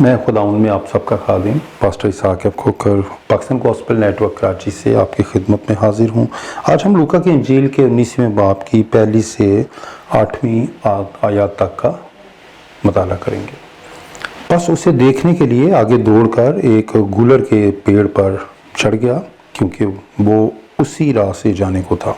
میں خداوند میں آپ سب کا خادم pastor Ishaq Khokhar Pakistan gospel network Karachi سے آپ کی خدمت میں حاضر ہوں۔ آج ہم لوکا کی انجیل کے 19ویں باب کی پہلی سے 8ویں آیات تک کا مطالعہ کریں گے۔ بس اسے دیکھنے کے لیے آگے دوڑ کر ایک گولر کے پیڑ پر چڑھ گیا، کیونکہ وہ اسی راہ سے جانے کو تھا۔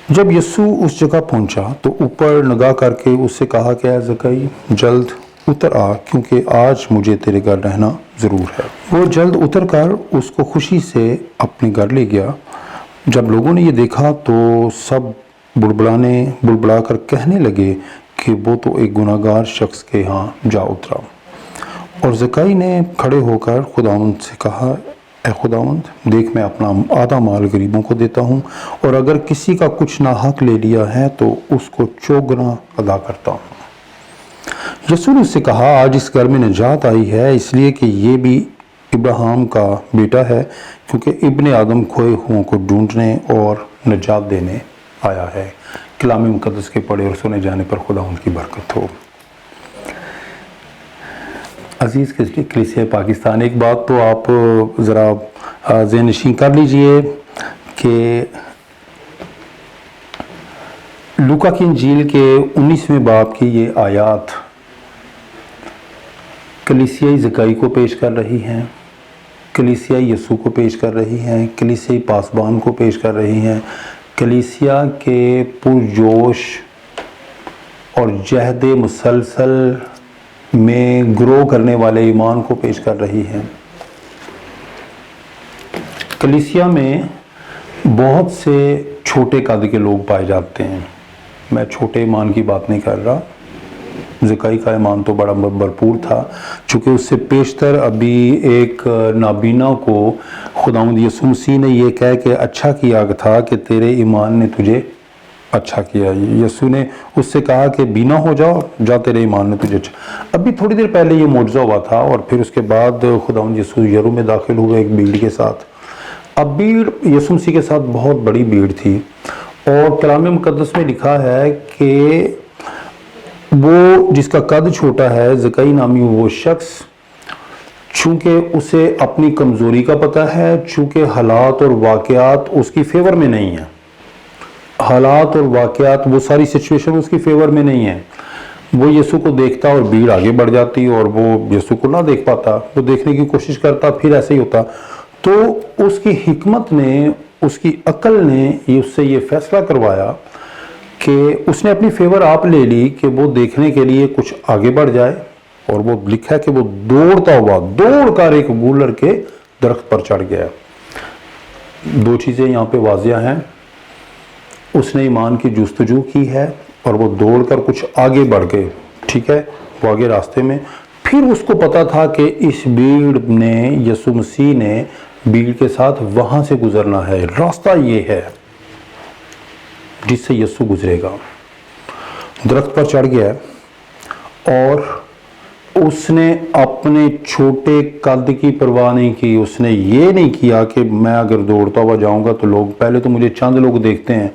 جب یسوع اس جگہ پہنچا تو اوپر نگاہ کر کے اس سے کہا کہ اے زکئی جلد اتر آ، کیونکہ آج مجھے تیرے گھر رہنا ضرور ہے۔ وہ جلد اتر کر اس کو خوشی سے اپنے گھر لے گیا۔ جب لوگوں نے یہ دیکھا تو سب بڑبڑا کر کہنے لگے کہ وہ تو ایک گناہگار شخص کے ہاں جا اترا۔ اور زکئی نے کھڑے ہو کر خداوند سے کہا، اے خداوند دیکھ، میں اپنا آدھا مال غریبوں کو دیتا ہوں، اور اگر کسی کا کچھ ناحق لے لیا ہے تو اس کو چوگنا ادا کرتا ہوں۔ یسوع نے اس سے کہا، آج اس گھر میں نجات آئی ہے، اس لیے کہ یہ بھی ابراہیم کا بیٹا ہے، کیونکہ ابن آدم کھوئے ہوں کو ڈھونڈنے اور نجات دینے آیا ہے۔ کلام مقدس کے پڑھے اور سنے جانے پر خداوند کی برکت ہو۔ عزیز کلیسیا پاکستان، ایک بات تو آپ ذرا ذہن نشین کر لیجئے کہ لوکا کی انجیل کے 19ویں باب کی یہ آیات کلیسیائی زکئی کو پیش کر رہی ہیں، کلیسیائی یسوع کو پیش کر رہی ہیں، کلیسیائی پاسبان کو پیش کر رہی ہیں، کلیسیا کے پرجوش اور جہد مسلسل میں گرو کرنے والے ایمان کو پیش کر رہی ہیں۔ کلیسیا میں بہت سے چھوٹے قد کے لوگ پائے جاتے ہیں۔ میں چھوٹے ایمان کی بات نہیں کر رہا، زکئی کا ایمان تو بڑا بھرپور تھا، چونکہ اس سے پیشتر ابھی ایک نابینا کو خداوند یسوع مسیح نے یہ کہہ کے اچھا کیا تھا کہ تیرے ایمان نے تجھے اچھا کیا۔ یسوع نے اس سے کہا کہ بینا ہو جاؤ، جا تیرے ایمان نے تجھے اچھا۔ ابھی تھوڑی دیر پہلے یہ معجزہ ہوا تھا، اور پھر اس کے بعد خداوند یسوع یرو میں داخل ہوئے ایک بھیڑ کے ساتھ۔ اب بھیڑ یسوع مسیح کے ساتھ بہت بڑی بھیڑ تھی، اور کلام مقدس میں لکھا ہے کہ وہ جس کا قد چھوٹا ہے، زکئی نامی وہ شخص، چونکہ اسے اپنی کمزوری کا پتہ ہے، چونکہ حالات اور واقعات اس کی فیور میں نہیں ہیں، حالات اور واقعات وہ ساری سچویشن اس کی فیور میں نہیں ہیں، وہ یسوع کو دیکھتا اور بھیڑ آگے بڑھ جاتی، اور وہ یسوع کو نہ دیکھ پاتا، وہ دیکھنے کی کوشش کرتا، پھر ایسے ہی ہوتا۔ تو اس کی حکمت نے، اس کی عقل نے اس سے یہ فیصلہ کروایا کہ اس نے اپنی فیور آپ لے لی کہ وہ دیکھنے کے لیے کچھ آگے بڑھ جائے، اور وہ لکھا ہے کہ وہ دوڑتا ہوا دوڑ کر ایک گولر کے درخت پر چڑھ گیا۔ دو چیزیں یہاں پہ واضح ہیں، اس نے ایمان کی جستجو کی ہے، اور وہ دوڑ کر کچھ آگے بڑھ گئے، ٹھیک ہے، وہ آگے راستے میں۔ پھر اس کو پتا تھا کہ اس بھیڑ نے، یسوع مسیح نے بھیڑ کے ساتھ وہاں سے گزرنا ہے، راستہ یہ ہے جس سے یسوع گزرے گا۔ درخت پر چڑھ گیا، اور اس نے اپنے چھوٹے قد کی پرواہ نہیں کی۔ اس نے یہ نہیں کیا کہ میں اگر دوڑتا ہوا جاؤں گا تو لوگ، پہلے تو مجھے چند لوگ دیکھتے ہیں،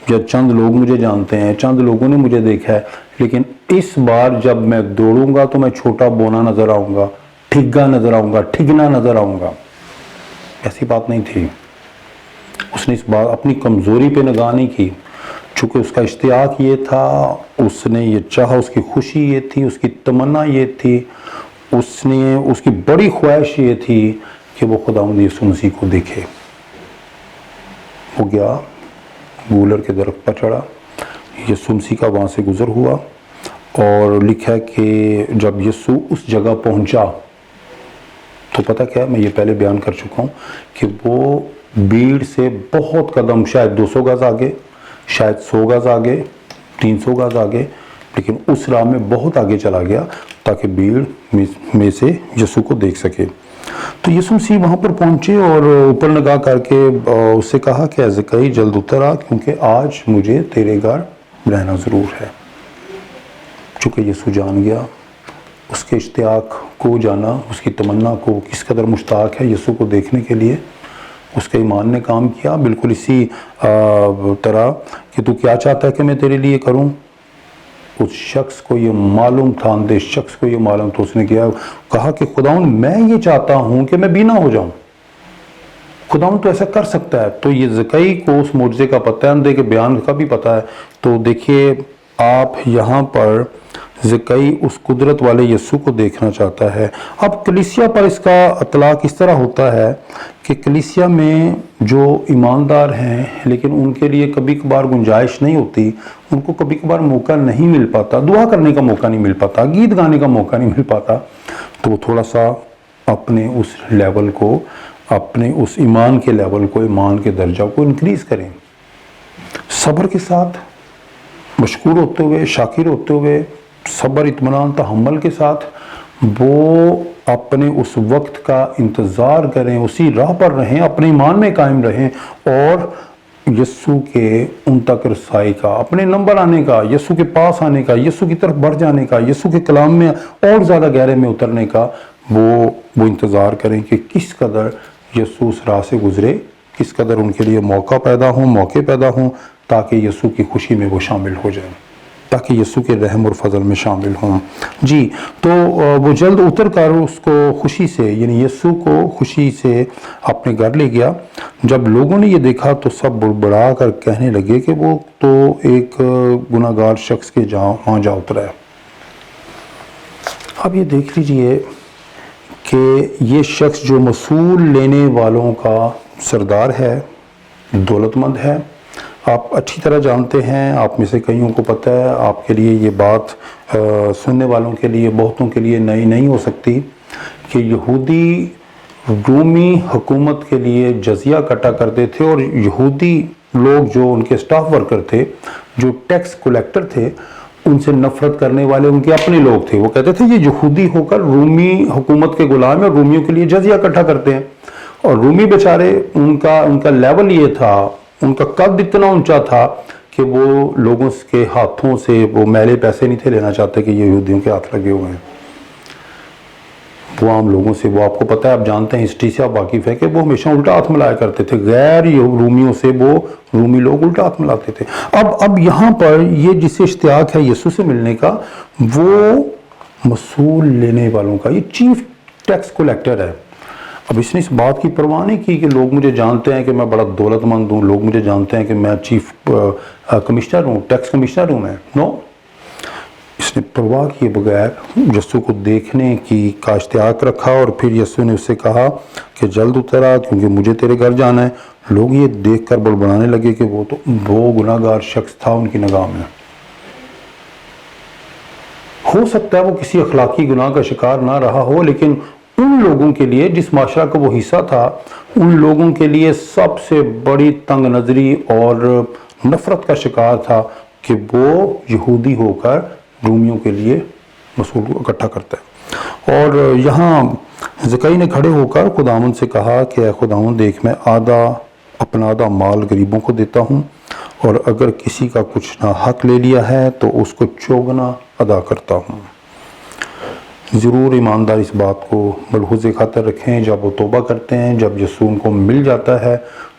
جب چند لوگ مجھے جانتے ہیں، چند لوگوں نے مجھے دیکھا ہے، لیکن اس بار جب میں دوڑوں گا تو میں چھوٹا بونا نظر آؤں گا، ٹھگا نظر آؤں گا، ٹھگنا نظر آؤں گا۔ ایسی بات نہیں تھی۔ اس نے اس بات اپنی کمزوری پہ نگاہ نہیں کی، چونکہ اس کا اشتیاق یہ تھا، اس نے یہ چاہا، اس کی خوشی یہ تھی، اس کی تمنا یہ تھی، اس کی بڑی خواہش یہ تھی کہ وہ خداوند یسوع مسیح کو دیکھے۔ وہ گیا، گولر کے درخت پر چڑھا، یسوع مسیح کا وہاں سے گزر ہوا، اور لکھا ہے کہ جب یسوع اس جگہ پہنچا تو پتہ کیا، میں یہ پہلے بیان کر چکا ہوں کہ وہ بھیڑ سے بہت قدم، شاید 200 گز آگے، شاید 100 گز آگے، 300 گز آگے، لیکن اس راہ میں بہت آگے چلا گیا تاکہ بھیڑ میں سے یسوع کو دیکھ سکے۔ تو یسوع مسیح وہاں پر پہنچے، اور اوپر نگاہ کر کے اس سے کہا کہ اے زکئی جلد اتر آ، کیونکہ آج مجھے تیرے گھر رہنا ضرور ہے۔ چونکہ یسوع جان گیا، اس کے اشتیاق کو جانا، اس کی تمنا کو، کس قدر مشتاق ہے یسوع کو دیکھنے کے لیے۔ اس کے ایمان نے کام کیا، بالکل اسی طرح کہ تو کیا چاہتا ہے کہ میں تیرے لیے کروں۔ اس شخص کو یہ معلوم تھا، اندھے شخص کو یہ معلوم تھا، اس نے کہا کہ خداوند میں یہ چاہتا ہوں کہ میں بینا ہو جاؤں، خداوند تو ایسا کر سکتا ہے۔ تو یہ زکئی کو اس معجزے کا پتہ ہے، اندھے کے بیان کا بھی پتہ ہے۔ تو دیکھیے آپ یہاں پر زکئی اس قدرت والے یسوع کو دیکھنا چاہتا ہے۔ اب کلیسیا پر اس کا اطلاق اس طرح ہوتا ہے کہ کلیسیا میں جو ایماندار ہیں لیکن ان کے لیے کبھی کبھار گنجائش نہیں ہوتی، ان کو کبھی کبھار موقع نہیں مل پاتا، دعا کرنے کا موقع نہیں مل پاتا، گیت گانے کا موقع نہیں مل پاتا، تو وہ تھوڑا سا اپنے اس لیول کو، اپنے اس ایمان کے لیول کو، ایمان کے درجہ کو انکریز کریں، صبر کے ساتھ، مشکور ہوتے ہوئے، شاکر ہوتے ہوئے، صبر، اطمینان، تحمل کے ساتھ وہ اپنے اس وقت کا انتظار کریں، اسی راہ پر رہیں، اپنے ایمان میں قائم رہیں اور یسوع کے ان تک رسائی کا، اپنے نمبر آنے کا، یسوع کے پاس آنے کا، یسوع کی طرف بڑھ جانے کا، یسوع کے کلام میں اور زیادہ گہرے میں اترنے کا وہ انتظار کریں کہ کس قدر یسوع اس راہ سے گزرے، کس قدر ان کے لیے موقع پیدا ہوں تاکہ یسوع کی خوشی میں وہ شامل ہو جائیں، تاکہ یسوع کے رحم اور فضل میں شامل ہوں۔ جی، تو وہ جلد اتر کر اس کو خوشی سے، یعنی یسوع کو خوشی سے اپنے گھر لے گیا۔ جب لوگوں نے یہ دیکھا تو سب بڑبڑا کر کہنے لگے کہ وہ تو ایک گناہ گار شخص کے وہاں جا اترا ہے۔ اب یہ دیکھ لیجئے کہ یہ شخص جو مصول لینے والوں کا سردار ہے، دولت مند ہے، آپ اچھی طرح جانتے ہیں، آپ میں سے کئیوں کو پتہ ہے، آپ کے لیے یہ بات سننے والوں کے لیے، بہتوں کے لیے نئی نہیں ہو سکتی کہ یہودی رومی حکومت کے لیے جزیہ اکٹھا کرتے تھے، اور یہودی لوگ جو ان کے سٹاف ورکر تھے، جو ٹیکس کلیکٹر تھے، ان سے نفرت کرنے والے ان کے اپنے لوگ تھے۔ وہ کہتے تھے یہ یہودی ہو کر رومی حکومت کے غلام ہیں اور رومیوں کے لیے جزیہ اکٹھا کرتے ہیں، اور رومی بیچارے ان کا لیول یہ تھا، ان کا قد اتنا اونچا تھا کہ وہ لوگوں کے ہاتھوں سے وہ میلے پیسے نہیں تھے لینا چاہتے کہ یہ یہودیوں کے ہاتھ لگے ہوئے ہیں۔ وہ عام لوگوں سے، وہ آپ کو پتہ ہے، آپ جانتے ہیں، ہسٹری سے آپ واقف ہے کہ وہ ہمیشہ الٹا ہاتھ ملایا کرتے تھے، غیر رومیوں سے وہ رومی لوگ الٹا ہاتھ ملاتے تھے۔ اب یہاں پر یہ جسے اشتیاق ہے یسوع سے ملنے کا، وہ مصول لینے والوں کا، یہ چیف ٹیکس کلیکٹر ہے۔ اب اس نے اس بات کی پرواہ نہیں کی کہ لوگ مجھے جانتے ہیں کہ میں بڑا دولت مند ہوں، لوگ مجھے جانتے ہیں کہ میں چیف کمشنر ہوں، ٹیکس کمشنر ہوں میں، نو، اس نے پرواہ کیے بغیر یسوع کو دیکھنے کا اشتیاق رکھا، اور پھر یسوع نے اس سے کہا کہ جلد اتر آ کیونکہ مجھے تیرے گھر جانا ہے۔ لوگ یہ دیکھ کر بڑبڑانے لگے کہ وہ گناہ گار شخص تھا ان کی نگاہ میں۔ ہو سکتا ہے وہ کسی اخلاقی گناہ کا شکار نہ رہا ہو، لیکن ان لوگوں کے لیے، جس معاشرہ کا وہ حصہ تھا، ان لوگوں کے لیے سب سے بڑی تنگ نظری اور نفرت کا شکار تھا کہ وہ یہودی ہو کر رومیوں کے لیے مصول کو اکٹھا کرتا ہے۔ اور یہاں زکئی نے کھڑے ہو کر خداوند سے کہا کہ اے خداوند، دیکھ میں اپنا آدھا مال غریبوں کو دیتا ہوں، اور اگر کسی کا کچھ ناحق لے لیا ہے تو اس کو چوگنا ادا کرتا ہوں۔ ضرور ایماندار اس بات کو ملحوظ خاطر رکھیں، جب وہ توبہ کرتے ہیں، جب یسوع ان کو مل جاتا ہے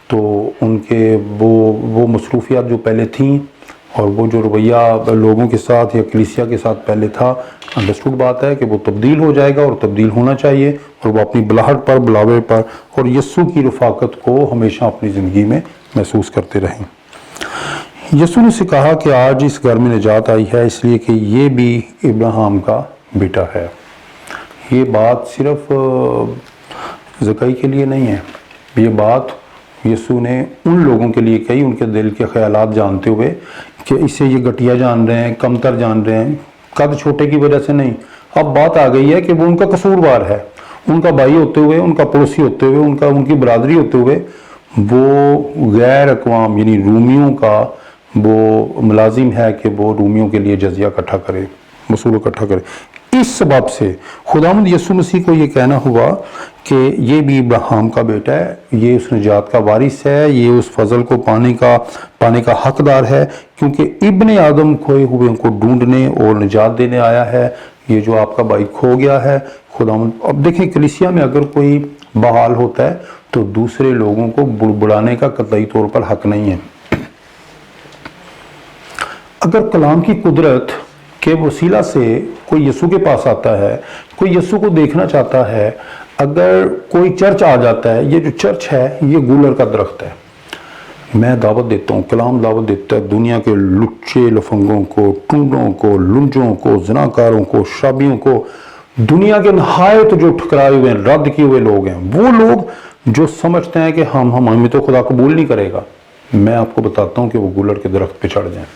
تو ان کے وہ مصروفیات جو پہلے تھیں اور وہ جو رویہ لوگوں کے ساتھ یا کلیسیا کے ساتھ پہلے تھا، انڈرسٹوڈ بات ہے کہ وہ تبدیل ہو جائے گا، اور تبدیل ہونا چاہیے، اور وہ اپنی بلاہٹ پر، بلاوے پر اور یسوع کی رفاقت کو ہمیشہ اپنی زندگی میں محسوس کرتے رہیں۔ یسوع نے سے کہا کہ آج اس گھر میں نجات آئی ہے، اس لیے کہ یہ بھی ابراہیم کا بیٹا ہے۔ یہ بات صرف زکئی کے لیے نہیں ہے، یہ بات یسوع نے ان لوگوں کے لیے کہی، ان کے دل کے خیالات جانتے ہوئے کہ اسے یہ گھٹیا جان رہے ہیں، کمتر جان رہے ہیں، قد چھوٹے کی وجہ سے نہیں۔ اب بات آ گئی ہے کہ وہ ان کا قصوروار ہے، ان کا بھائی ہوتے ہوئے، ان کا پڑوسی ہوتے ہوئے، ان کی برادری ہوتے ہوئے وہ غیر اقوام یعنی رومیوں کا وہ ملازم ہے کہ وہ رومیوں کے لیے جزیہ اکٹھا کرے، مصول اکٹھا کرے۔ اس سبب سے خداوند یسوع مسیح کو یہ کہنا ہوا کہ یہ بھی ابراہیم کا بیٹا ہے، یہ اس نجات کا وارث ہے، یہ اس فضل کو پانے کا حقدار ہے، کیونکہ ابن آدم کھوئے ہوئے کو ڈھونڈنے اور نجات دینے آیا ہے۔ یہ جو آپ کا بھائی کھو گیا ہے، خداوند، اب دیکھیں کلیسیا میں اگر کوئی بحال ہوتا ہے تو دوسرے لوگوں کو بڑبڑانے کا قطعی طور پر حق نہیں ہے۔ اگر کلام کی قدرت کے وسیلہ سے کوئی یسوع کے پاس آتا ہے، کوئی یسوع کو دیکھنا چاہتا ہے، اگر کوئی چرچ آ جاتا ہے، یہ جو چرچ ہے یہ گولر کا درخت ہے۔ میں دعوت دیتا ہوں، کلام دعوت دیتا ہے دنیا کے لچے لفنگوں کو، ٹونڈوں کو، لنجوں کو، زناکاروں کو، شرابیوں کو، دنیا کے نہایت جو ٹھکرائے ہوئے ہیں، رد کیے ہوئے لوگ ہیں، وہ لوگ جو سمجھتے ہیں کہ ہمیں تو خدا قبول نہیں کرے گا۔ میں آپ کو بتاتا ہوں کہ وہ گولر کے درخت پہ چڑھ جائیں۔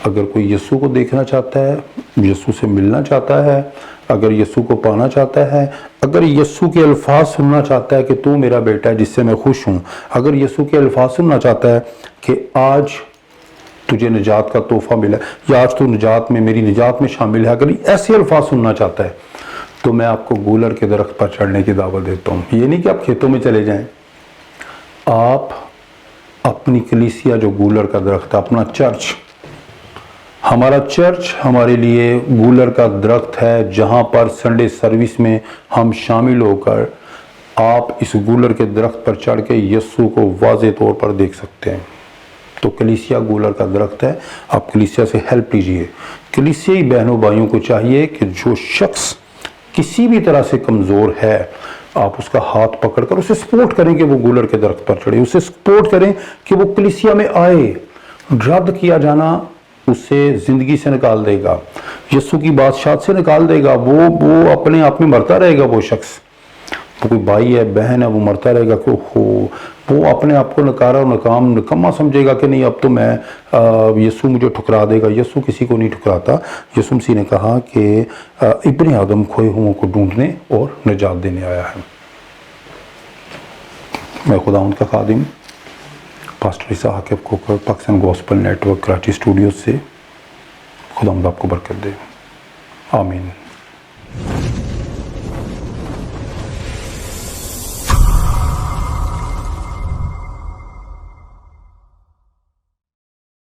اگر کوئی یسوع کو دیکھنا چاہتا ہے، یسوع سے ملنا چاہتا ہے، اگر یسوع کو پانا چاہتا ہے، اگر یسوع کے الفاظ سننا چاہتا ہے کہ تو میرا بیٹا ہے جس سے میں خوش ہوں، اگر یسوع کے الفاظ سننا چاہتا ہے کہ آج تجھے نجات کا تحفہ ملا یا آج تو نجات میں میری نجات میں شامل ہے، اگر ایسے الفاظ سننا چاہتا ہے تو میں آپ کو گولر کے درخت پر چڑھنے کی دعوت دیتا ہوں۔ یہ نہیں کہ آپ کھیتوں میں چلے جائیں، آپ اپنی کلیسیا جو گولر کا درخت ہے، اپنا چرچ، ہمارا چرچ ہمارے لیے گولر کا درخت ہے، جہاں پر سنڈے سروس میں ہم شامل ہو کر آپ اس گولر کے درخت پر چڑھ کے یسوع کو واضح طور پر دیکھ سکتے ہیں۔ تو کلیسیا گولر کا درخت ہے، آپ کلیسیا سے ہیلپ لیجئے۔ کلیسیائی بہنوں بھائیوں کو چاہیے کہ جو شخص کسی بھی طرح سے کمزور ہے، آپ اس کا ہاتھ پکڑ کر اسے سپورٹ کریں کہ وہ گولر کے درخت پر چڑھے، اسے سپورٹ کریں کہ وہ کلیسیا میں آئے۔ رد کیا جانا اسے زندگی سے نکال دے گا، یسوع کی بادشاہت سے نکال دے گا، وہ اپنے آپ میں مرتا رہے گا۔ وہ شخص، وہ کوئی بھائی ہے، بہن ہے، وہ مرتا رہے گا کہ وہ اپنے آپ کو نکارا اور ناکام نکما سمجھے گا کہ نہیں اب تو میں یسوع مجھے ٹھکرا دے گا۔ یسوع کسی کو نہیں ٹھکراتا۔ یسوع مسیح نے کہا کہ ابن آدم کھوئے ہوں کو ڈھونڈنے اور نجات دینے آیا ہے۔ میں خداوند کا خادم pastor Isa Aqib Kokar, Pakistan gospel network Karachi studios سے، خداوند آپ کو برکت دے، آمین۔